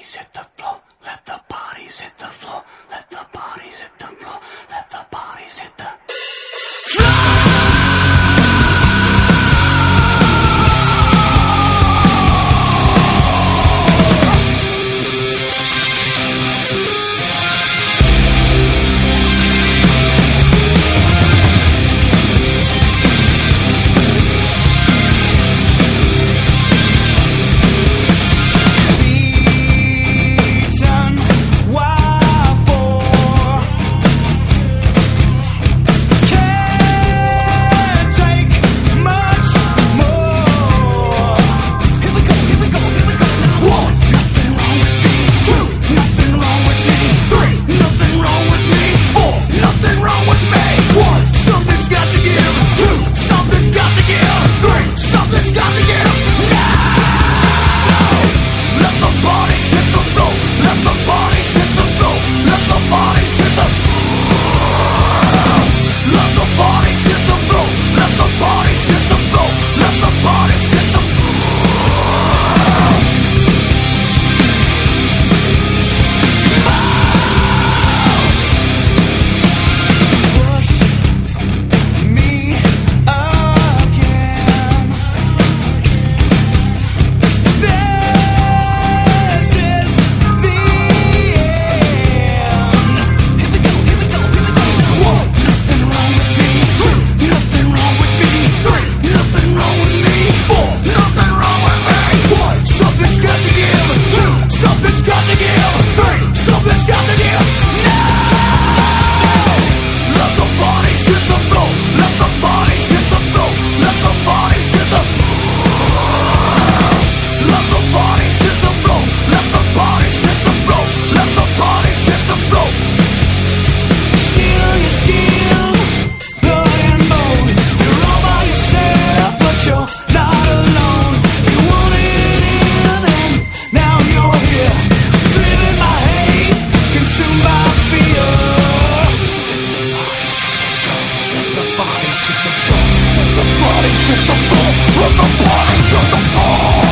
bodies hit the floor. Let the bodies hit the floor. Let the bodies hit the floor. Let the bodies hit the bodies hit the floor. Let the bodies hit the floor.